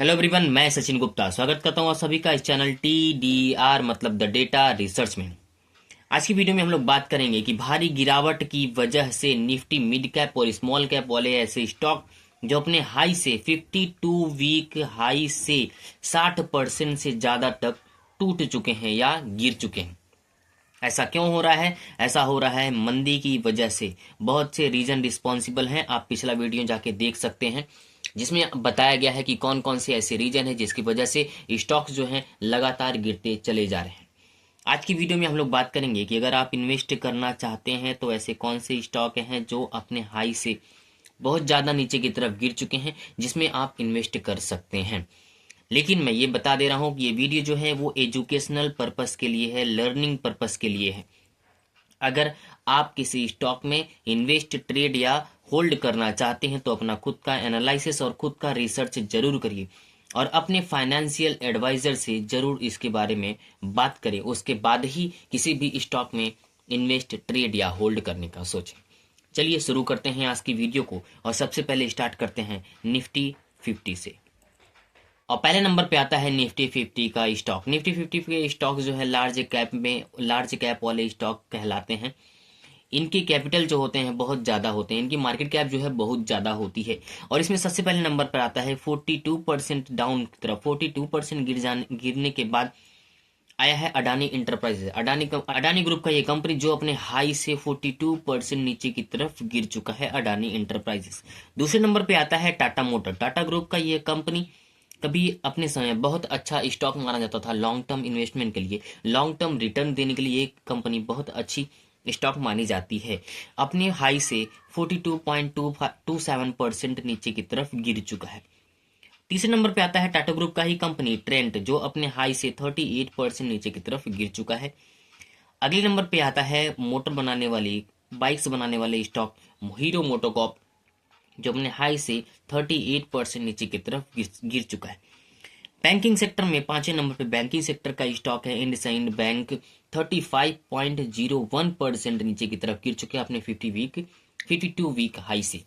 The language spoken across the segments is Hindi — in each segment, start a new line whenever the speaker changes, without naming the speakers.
हेलो एवरीवन, मैं सचिन गुप्ता स्वागत करता हूँ आप सभी का इस चैनल TDR मतलब द डेटा रिसर्च में। आज की वीडियो में हम लोग बात करेंगे कि भारी गिरावट की वजह से निफ्टी मिड कैप और स्मॉल कैप वाले ऐसे स्टॉक जो अपने हाई से 52 वीक हाई से 60% से ज़्यादा तक टूट चुके हैं या गिर चुके हैं। ऐसा क्यों हो रहा है? ऐसा हो रहा है मंदी की वजह से। बहुत से रीजन रिस्पॉन्सिबल हैं, आप पिछला वीडियो जाके देख सकते हैं जिसमें बताया गया है कि कौन कौन से ऐसे रीजन है जिसकी वजह से स्टॉक्स जो हैं लगातार गिरते चले जा रहे हैं। आज की वीडियो में हम लोग बात करेंगे कि अगर आप इन्वेस्ट करना चाहते हैं तो ऐसे कौन से स्टॉक हैं जो अपने हाई से बहुत ज़्यादा नीचे की तरफ गिर चुके हैं जिसमें आप इन्वेस्ट कर सकते हैं। लेकिन मैं ये बता दे रहा हूँ कि ये वीडियो जो है वो एजुकेशनल पर्पस के लिए है, लर्निंग पर्पस के लिए है। अगर आप किसी स्टॉक में इन्वेस्ट, ट्रेड या होल्ड करना चाहते हैं तो अपना खुद का एनालिसिस और खुद का रिसर्च जरूर करिए और अपने फाइनेंशियल एडवाइजर से जरूर इसके बारे में बात करें। उसके बाद ही किसी भी स्टॉक में इन्वेस्ट, ट्रेड या होल्ड करने का सोचें। चलिए शुरू करते हैं आज की वीडियो को और सबसे पहले स्टार्ट करते हैं निफ्टी 50 से। और पहले नंबर पे आता है निफ्टी 50 का स्टॉक। निफ्टी 50 के स्टॉक जो है लार्ज कैप वाले स्टॉक कहलाते हैं। इनकी कैपिटल जो होते हैं बहुत ज़्यादा होते हैं, इनकी मार्केट कैप जो है बहुत ज़्यादा होती है। और इसमें सबसे पहले नंबर पर आता है 42% डाउन की तरफ। 42% गिरने के बाद आया है अडानी इंटरप्राइजेज। अडानी ग्रुप का ये कंपनी जो अपने हाई से 42% नीचे की तरफ गिर चुका है, अडानी इंटरप्राइजेज। दूसरे नंबर पे आता है टाटा मोटर। टाटा ग्रुप का ये कंपनी कभी अपने समय बहुत अच्छा स्टॉक माना जाता था लॉन्ग टर्म इन्वेस्टमेंट के लिए, लॉन्ग टर्म रिटर्न देने के लिए ये कंपनी बहुत अच्छी स्टॉक मानी जाती है। अपने हाई से 42.27% नीचे की तरफ गिर चुका है। तीसरे नंबर पे आता है टाटा ग्रुप का ही कंपनी ट्रेंट जो अपने हाई से 38% नीचे की तरफ गिर चुका है। अगले नंबर पे आता है मोटर बनाने वाली, बाइक्स बनाने वाले स्टॉक हीरो मोटोकॉर्प जो अपने हाई से 38% नीचे की तरफ गिर चुका है। बैंकिंग सेक्टर में पांचवें नंबर पे बैंकिंग सेक्टर का स्टॉक है इंडसइंड बैंक। 35.01% नीचे की तरफ गिर चुके हैं अपने 52 वीक हाई से।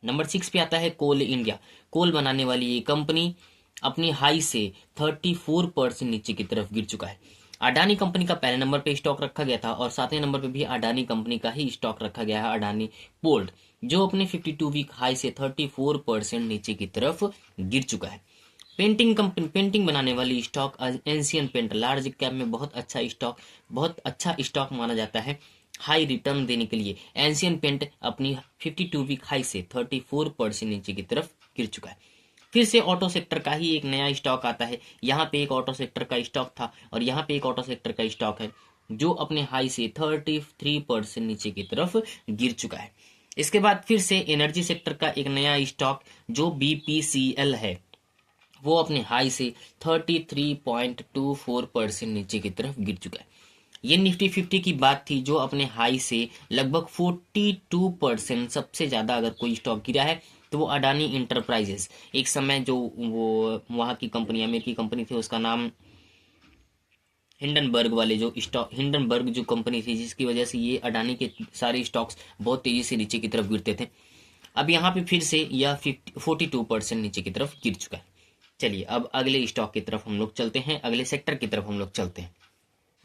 नंबर 6 पे आता है कोल इंडिया। कोल बनाने वाली ये कंपनी अपनी हाई से 34% नीचे की तरफ गिर चुका है। अडानी कंपनी का पहले नंबर पे स्टॉक रखा गया था और सातवें नंबर पे भी अडानी कंपनी का ही स्टॉक रखा गया है, अडानी पोर्ट, जो अपने 52 वीक हाई से 34% नीचे की तरफ गिर चुका है। पेंटिंग बनाने वाली stock Asian paint, large cap में बहुत अच्छा स्टॉक माना जाता है हाई रिटर्न देने के लिए। एंशियन पेंट अपनी 52 वीक हाई से 34% नीचे की तरफ गिर चुका है। फिर से ऑटो सेक्टर का ही एक नया स्टॉक आता है। यहाँ पे एक ऑटो सेक्टर का स्टॉक था और यहाँ पे एक ऑटो सेक्टर का स्टॉक है जो अपने हाई से 33% नीचे की तरफ गिर चुका है। इसके बाद फिर से एनर्जी सेक्टर का एक नया स्टॉक जो BPCL है वो अपने हाई से 33.24% नीचे की तरफ गिर चुका है। ये निफ्टी 50 की बात थी जो अपने हाई से लगभग 42%, सबसे ज़्यादा अगर कोई स्टॉक गिरा है तो वो अडानी इंटरप्राइजेस। एक समय जो वो वहाँ की कंपनी, अमेरिकी कंपनी थी, उसका नाम हिंडनबर्ग जो कंपनी थी, जिसकी वजह से ये अडानी के सारे स्टॉक्स बहुत तेज़ी से नीचे की तरफ गिरते थे। अब यहाँ पे फिर से यह 42% नीचे की तरफ गिर चुका है। चलिए अब अगले स्टॉक की तरफ हम लोग चलते हैं, अगले सेक्टर की तरफ हम लोग चलते हैं।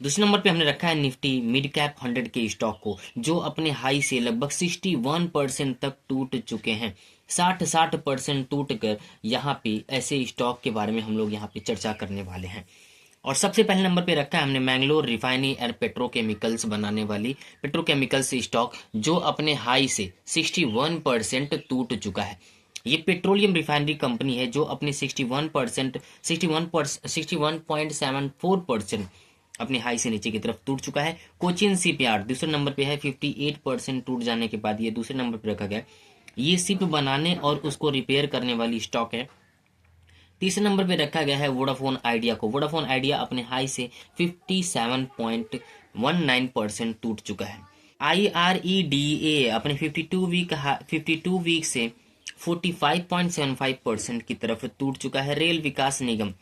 दूसरे नंबर पे हमने रखा है निफ्टी मिड कैप 100 के स्टॉक को जो अपने हाई से लगभग 61% तक टूट चुके हैं। 60% टूट कर यहाँ पे ऐसे स्टॉक के बारे में हम लोग यहाँ पे चर्चा करने वाले हैं। और सबसे पहले नंबर पे रखा है हमने मैंगलोर रिफाइनरी एंड पेट्रोकेमिकल्स बनाने वाली पेट्रोकेमिकल्स स्टॉक जो अपने हाई से 61% टूट चुका है। ये पेट्रोलियम रिफाइनरी कंपनी है जो अपने 61.74% अपने हाई से नीचे की तरफ टूट चुका है। कोचिन शिप यार्ड दूसरे नंबर पे है। 58% टूट जाने के बाद ये दूसरे नंबर पे रखा गया। ये शिप बनाने और उसको रिपेयर करने वाली स्टॉक है। तीसरे नंबर पे रखा गया है वोडाफोन आइडिया को। वोडाफोन आइडिया अपने हाई से 57.19% टूट चुका है। IREDA अपने 52 वीक से 45.75% की तरफ टूट चुका है। रेल विकास निगम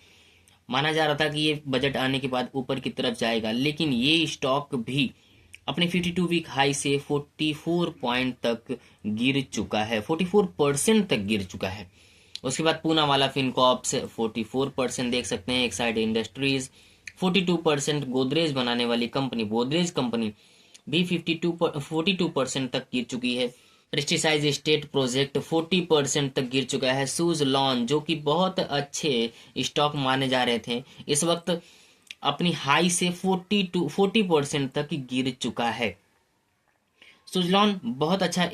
माना जा रहा था कि ये बजट आने के बाद ऊपर की तरफ जाएगा, लेकिन ये स्टॉक भी अपने 52 वीक हाई से 44 पॉइंट तक गिर चुका है, 44% तक गिर चुका है। उसके बाद पूना वाला फिनकॉर्प्स 44% देख सकते हैं। Exide industries 42%। गोदरेज बनाने वाली कंपनी गोदरेज कंपनी भी 42% तक गिर चुकी है। प्रेस्टिसाइज स्टेट प्रोजेक्ट 40% तक गिर चुका है। सूज लॉन जो कि बहुत अच्छे स्टॉक माने जा रहे थे, इस वक्त अपनी हाई से 40% तक गिर चुका है। सुजलॉन बहुत अच्छा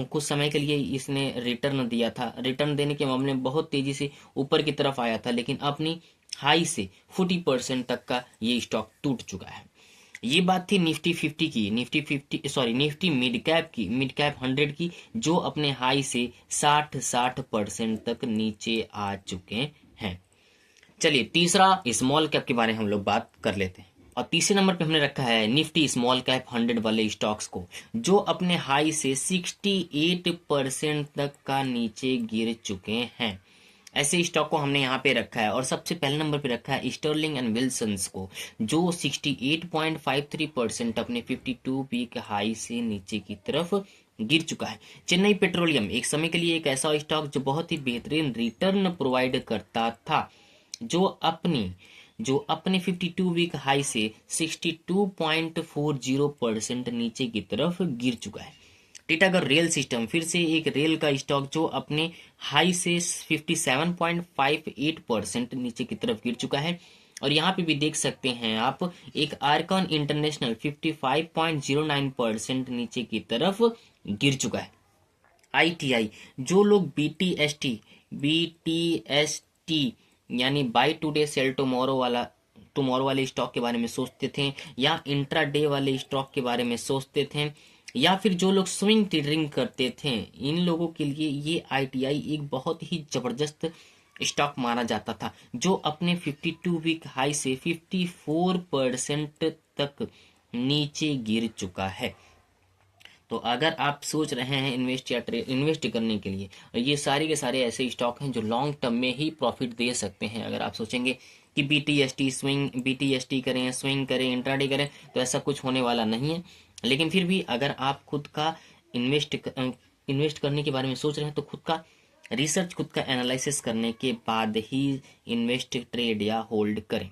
कुछ समय के लिए इसने रिटर्न दिया था। रिटर्न देने के मामले में बहुत तेजी से ऊपर की तरफ आया था, लेकिन अपनी हाई से 40% तक का ये स्टॉक टूट चुका है। ये बात थी निफ्टी 50 की, निफ्टी मिड कैप 100 की, जो अपने हाई से 60% तक नीचे आ चुके हैं। चलिए तीसरा स्मॉल कैप के बारे में हम लोग बात कर लेते हैं। और तीसरे नंबर पे हमने रखा है निफ्टी स्मॉल कैप 100 वाले स्टॉक्स को, जो अपने हाई से 68% तक का नीचे गिर चुके हैं। ऐसे स्टॉक को हमने यहाँ पे रखा है। और सबसे पहले नंबर पे रखा है स्टर्लिंग एंड विल्सन्स को, जो 68.53% अपने 52 वीक हाई से नीचे की तरफ गिर चुका है। चेन्नई पेट्रोलियम एक समय के लिए एक ऐसा स्टॉक जो बहुत ही बेहतरीन रिटर्न प्रोवाइड करता था, जो अपने 52 वीक हाई से 62.40% नीचे की तरफ गिर चुका है। टीटागढ़ रेल सिस्टम फिर से एक रेल का स्टॉक जो अपने हाई से 57.58% नीचे की तरफ गिर चुका है। और यहाँ पे भी देख सकते हैं आप एक आर्कॉन इंटरनेशनल 55.09% नीचे की तरफ गिर चुका है। आईटीआई जो लोग बीटीएसटी यानी बाय टुडे सेल टुमारो वाले स्टॉक के बारे में सोचते थे, या इंट्राडे वाले स्टॉक के बारे में सोचते थे, या फिर जो लोग स्विंग ट्रेडिंग करते थे, इन लोगों के लिए ये आईटीआई एक बहुत ही जबरदस्त स्टॉक माना जाता था, जो अपने 52 वीक हाई से 54% तक नीचे गिर चुका है। तो अगर आप सोच रहे हैं इन्वेस्ट करने के लिए, ये सारे के सारे ऐसे स्टॉक हैं जो लॉन्ग टर्म में ही प्रॉफिट दे सकते हैं। अगर आप सोचेंगे कि बीटीएसटी करें, स्विंग करें, इंट्राडे करें, तो ऐसा कुछ होने वाला नहीं है। लेकिन फिर भी अगर आप खुद का इन्वेस्ट करने के बारे में सोच रहे हैं, तो खुद का रिसर्च, खुद का एनालिसिस करने के बाद ही इन्वेस्ट, ट्रेड या होल्ड करें।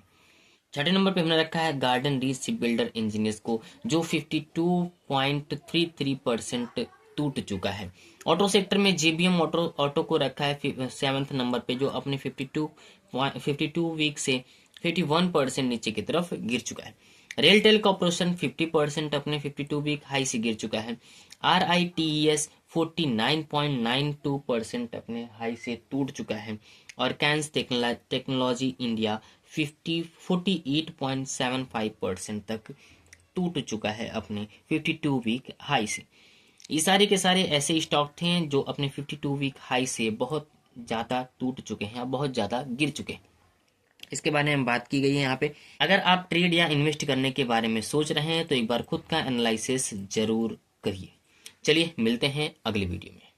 छठे नंबर पे हमने रखा है garden reach ship builder engineers को, जो 52.33% टूट चुका है। ऑटो सेक्टर में जेबीएम ऑटो को रखा है 7th नंबर पे, जो अपने 52 वीक से 51% नीचे की तरफ गिर चुका है। रेलटेल कॉर्पोरेशन 50% अपने 52 वीक हाई से गिर चुका है। RITES 49.92% अपने हाई से टूट चुका है। और कैंस टेक्नोलॉजी इंडिया 48.75% तक टूट चुका है अपने 52 वीक हाई से। ये सारे के सारे ऐसे स्टॉक थे जो अपने 52 वीक हाई से बहुत ज़्यादा टूट चुके हैं, बहुत ज़्यादा गिर चुके हैं। इसके बारे में बात की गई है यहाँ पे। अगर आप ट्रेड या इन्वेस्ट करने के बारे में सोच रहे हैं, तो एक बार खुद का एनालिसिस जरूर करिए। चलिए मिलते हैं अगली वीडियो में।